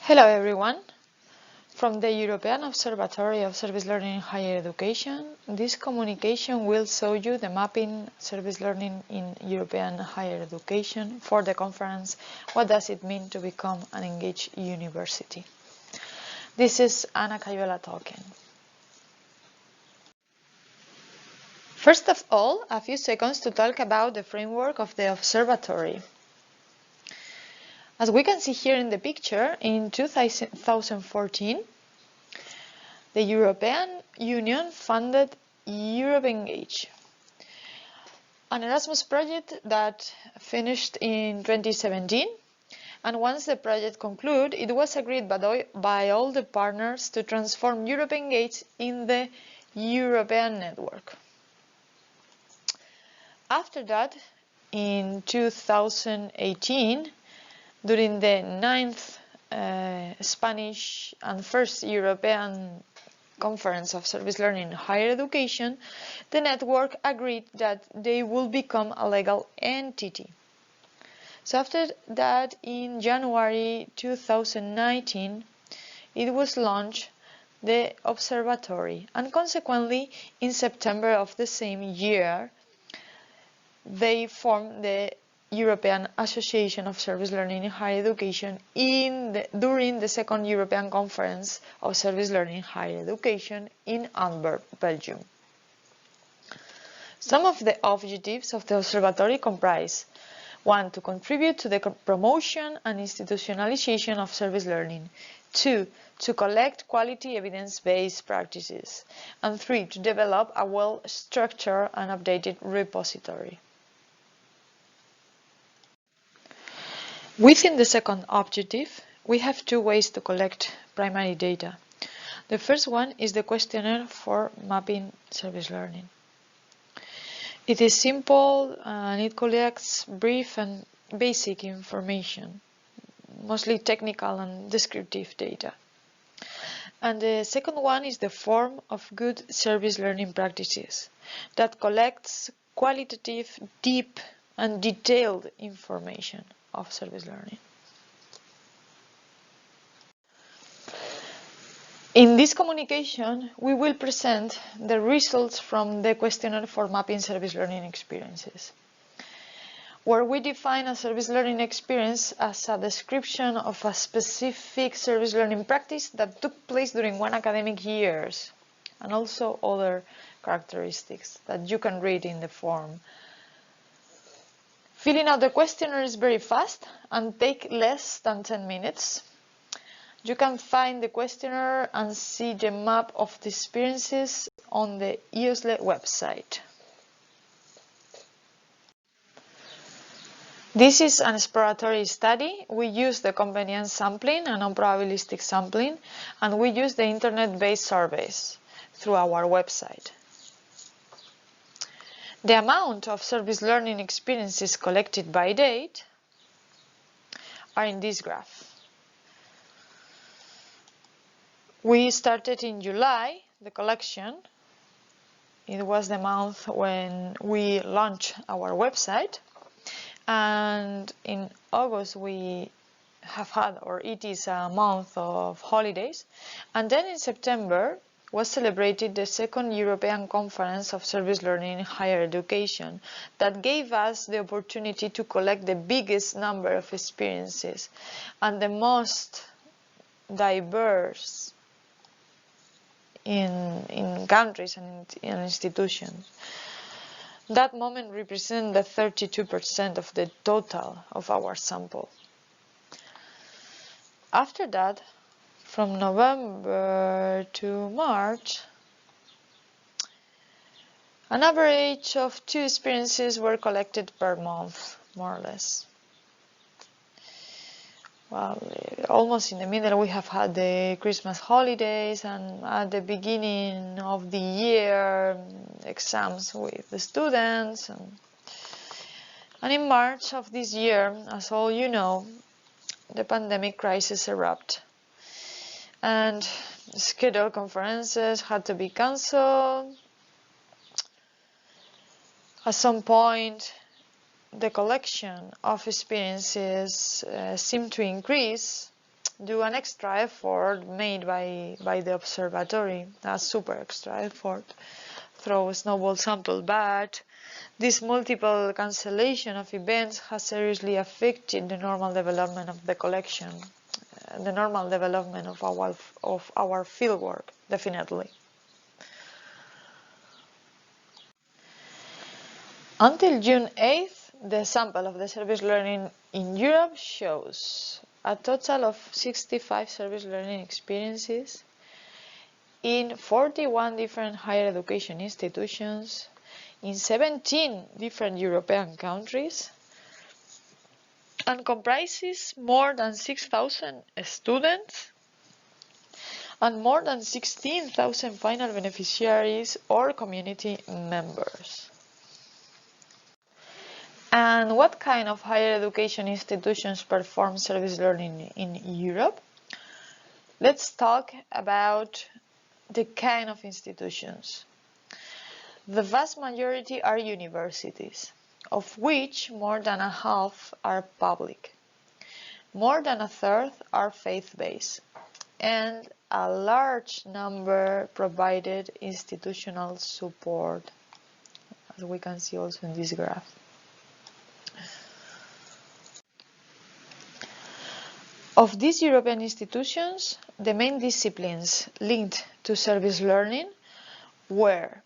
Hello everyone! From the European Observatory of Service Learning in Higher Education, this communication will show you the mapping service learning in European higher education for the conference What Does It Mean to Become an Engaged University? This is Ana Cayuela talking. First of all, a few seconds to talk about the framework of the observatory. As we can see here in the picture, in 2014, the European Union funded Eu HE1, an Erasmus project that finished in 2017, and once the project concluded, it was agreed by all the partners to transform Eu HE1 in the European network. After that, in 2018, during the 9th Spanish and first European Conference of Service Learning in Higher Education, the network agreed that they will become a legal entity. So after that, in January 2019, it was launched the observatory, and consequently, in September of the same year, they formed the European Association of Service Learning in Higher Education during the second European Conference of Service Learning in Higher Education in Antwerp, Belgium. Some of the objectives of the observatory comprise: 1. To contribute to the promotion and institutionalization of service learning. 2. To collect quality evidence-based practices. And 3. To develop a well-structured and updated repository. Within the second objective, we have two ways to collect primary data. The first one is the questionnaire for mapping service learning. It is simple and it collects brief and basic information, mostly technical and descriptive data. And the second one is the form of good service learning practices that collects qualitative, deep and detailed information of service learning. In this communication, we will present the results from the questionnaire for mapping service learning experiences, where we define a service learning experience as a description of a specific service learning practice that took place during one academic year, and also other characteristics that you can read in the form. Filling out the questionnaire is very fast and takes less than 10 minutes. You can find the questionnaire and see the map of the experiences on the EOSLHE website. This is an exploratory study. We use the convenience sampling and non-probabilistic sampling, and we use the internet-based surveys through our website. The amount of service learning experiences collected by date are in this graph. We started in July, the collection. It was the month when we launched our website. And in August we have had, or it is a month of holidays. And then in September was celebrated the second European Conference of Service Learning in Higher Education that gave us the opportunity to collect the biggest number of experiences and the most diverse in countries and in institutions. That moment represents the 32% of the total of our sample. After that, from November to March, an average of 2 experiences were collected per month, more or less. Well, almost in the middle we have had the Christmas holidays, and at the beginning of the year exams with the students. And in March of this year, as all you know, the pandemic crisis erupted. And scheduled conferences had to be cancelled. At some point, the collection of experiences seemed to increase do an extra effort made by the observatory, a super extra effort, through a snowball sample, but this multiple cancellation of events has seriously affected the normal development of the collection, the normal development of our fieldwork, definitely. Until June 8th, the sample of the service learning in Europe shows a total of 65 service learning experiences in 41 different higher education institutions in 17 different European countries and comprises more than 6,000 students and more than 16,000 final beneficiaries or community members. And what kind of higher education institutions perform service learning in Europe? Let's talk about the kind of institutions. The vast majority are universities, of which more than a half are public. More than a third are faith-based, and a large number provided institutional support, as we can see also in this graph. Of these European institutions, the main disciplines linked to service learning were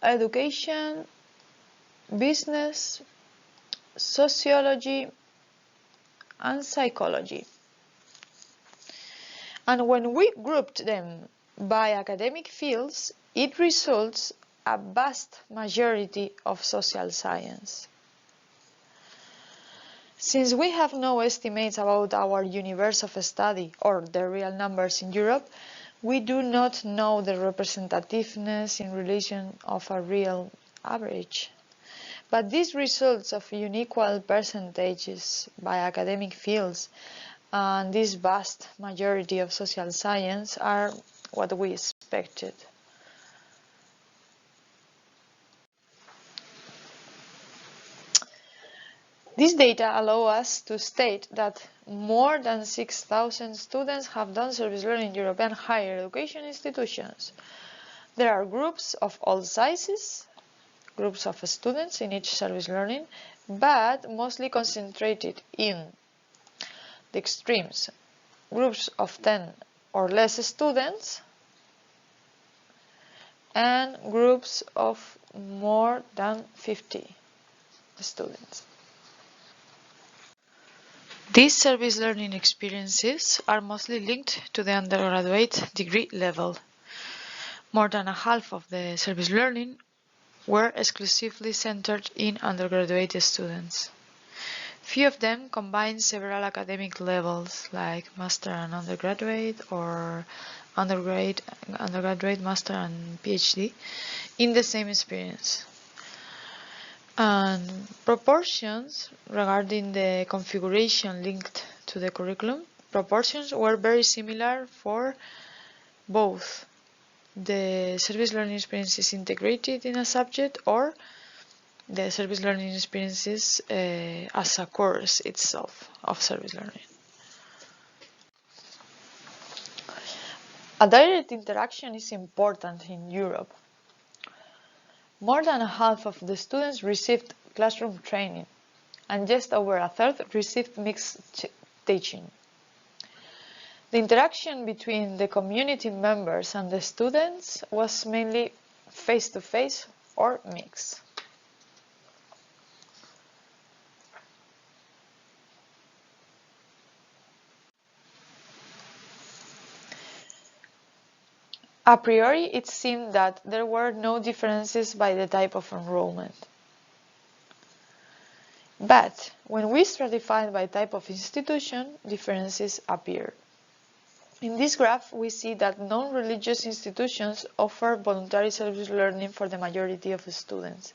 education, business, sociology, and psychology. And when we grouped them by academic fields, it results a vast majority of social science. Since we have no estimates about our universe of study or the real numbers in Europe, we do not know the representativeness in relation of a real average. But these results of unequal percentages by academic fields and this vast majority of social science are what we expected. These data allow us to state that more than 6,000 students have done service learning in European higher education institutions. There are groups of all sizes, groups of students in each service learning, but mostly concentrated in the extremes, groups of 10 or less students, and groups of more than 50 students. These service learning experiences are mostly linked to the undergraduate degree level. More than a half of the service learning were exclusively centered in undergraduate students. Few of them combine several academic levels like master and undergraduate or undergraduate, master and PhD in the same experience. And proportions regarding the configuration linked to the curriculum, proportions were very similar for both the service learning experiences integrated in a subject or the service learning experiences as a course itself of service learning. A direct interaction is important in Europe. More than a half of the students received classroom training, and just over a third received mixed teaching. The interaction between the community members and the students was mainly face-to-face or mixed. A priori, it seemed that there were no differences by the type of enrollment. But when we stratified by type of institution, differences appeared. In this graph, we see that non-religious institutions offer voluntary service learning for the majority of students.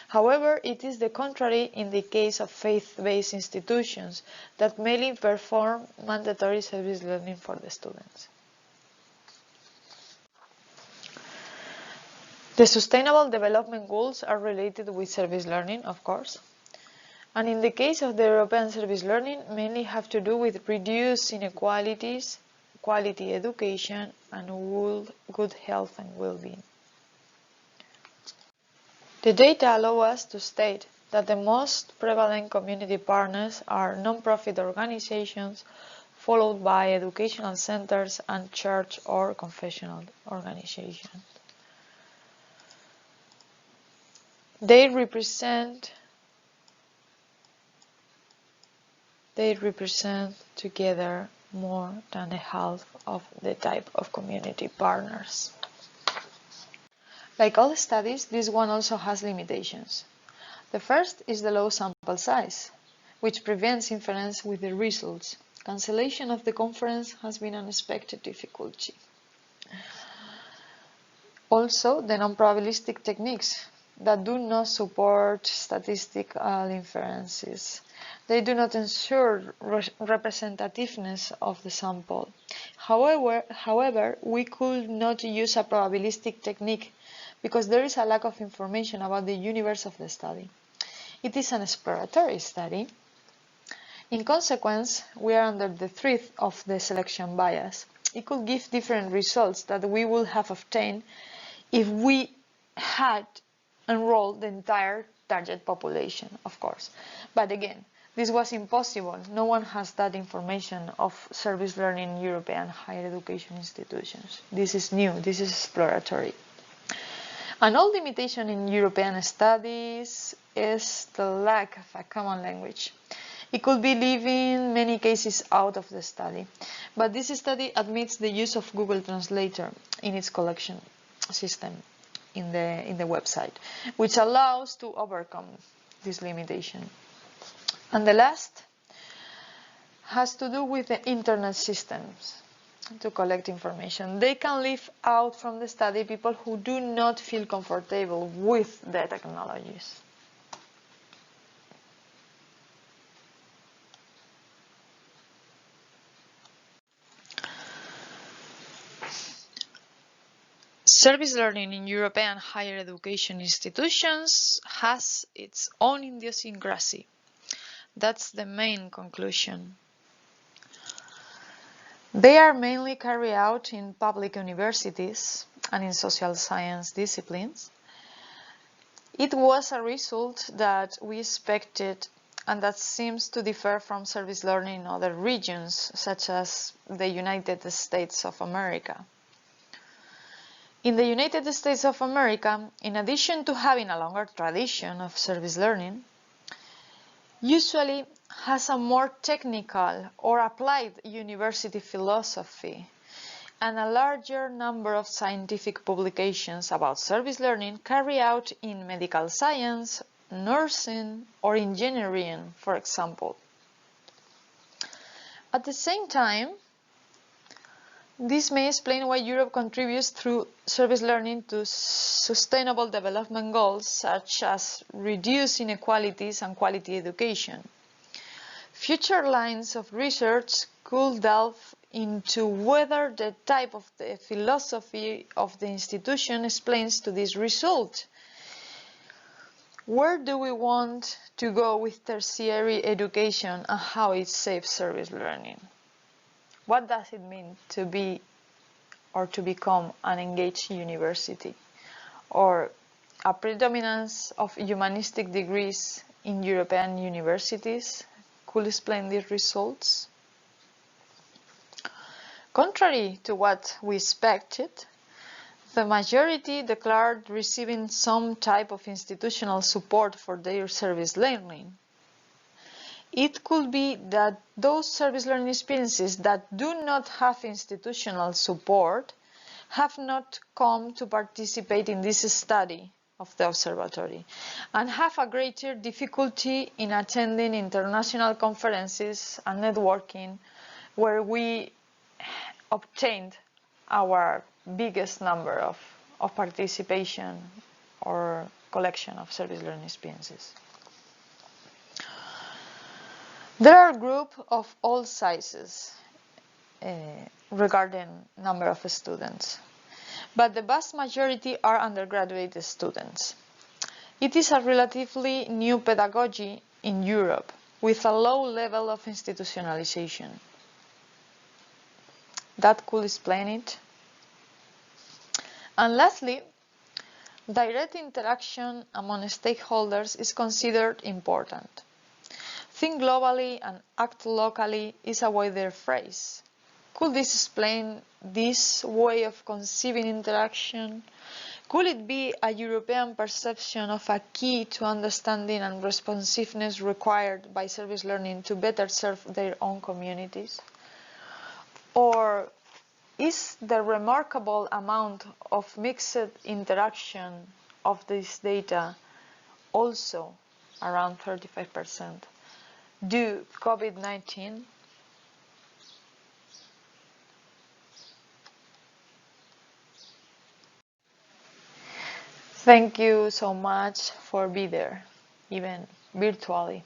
However, it is the contrary in the case of faith-based institutions that mainly perform mandatory service learning for the students. The Sustainable Development Goals are related with service learning, of course, And in the case of the European service learning, mainly have to do with reduced inequalities, quality education, and good health and well-being. The data allow us to state that the most prevalent community partners are non-profit organizations, followed by educational centers and church or confessional organizations. They represent together more than a half of the type of community partners. Like all studies, this one also has limitations. The first is the low sample size, which prevents inference with the results. Cancellation of the conference has been an unexpected difficulty. Also, the non-probabilistic techniques that do not support statistical inferences. They do not ensure representativeness of the sample. However, we could not use a probabilistic technique because there is a lack of information about the universe of the study. It is an exploratory study. In consequence, we are under the threat of the selection bias. It could give different results that we would have obtained if we had enrolled the entire target population, of course. But again, this was impossible. No one has that information of service learning in European higher education institutions. This is new, this is exploratory. An old limitation in European studies is the lack of a common language. It could be leaving many cases out of the study, but this study admits the use of Google Translator in its collection system in the website, which allows to overcome this limitation. And the last has to do with the internet systems to collect information. They can leave out from the study people who do not feel comfortable with the technologies. Service learning in European higher education institutions has its own idiosyncrasy. That's the main conclusion. They are mainly carried out in public universities and in social science disciplines. It was a result that we expected and that seems to differ from service learning in other regions, such as the United States of America. In the United States of America, in addition to having a longer tradition of service learning, usually has a more technical or applied university philosophy and a larger number of scientific publications about service learning carried out in medical science, nursing, or engineering, for example. At the same time, this may explain why Europe contributes through service learning to sustainable development goals such as reduce inequalities and quality education. Future lines of research could delve into whether the type of the philosophy of the institution explains to this result. Where do we want to go with tertiary education and how it saves service learning? What does it mean to be or to become an engaged university? Or a predominance of humanistic degrees in European universities could explain these results? Contrary to what we expected, the majority declared receiving some type of institutional support for their service learning. It could be that those service learning experiences that do not have institutional support have not come to participate in this study of the observatory and have a greater difficulty in attending international conferences and networking where we obtained our biggest number of participation or collection of service learning experiences. There are groups of all sizes regarding number of students, but the vast majority are undergraduate students. It is a relatively new pedagogy in Europe with a low level of institutionalization. That could explain it. And lastly, direct interaction among stakeholders is considered important. Think globally and act locally is a wider phrase. Could this explain this way of conceiving interaction? Could it be a European perception of a key to understanding and responsiveness required by service learning to better serve their own communities? Or is the remarkable amount of mixed interaction of this data also around 35% due to COVID-19? Thank you so much for being there, even virtually.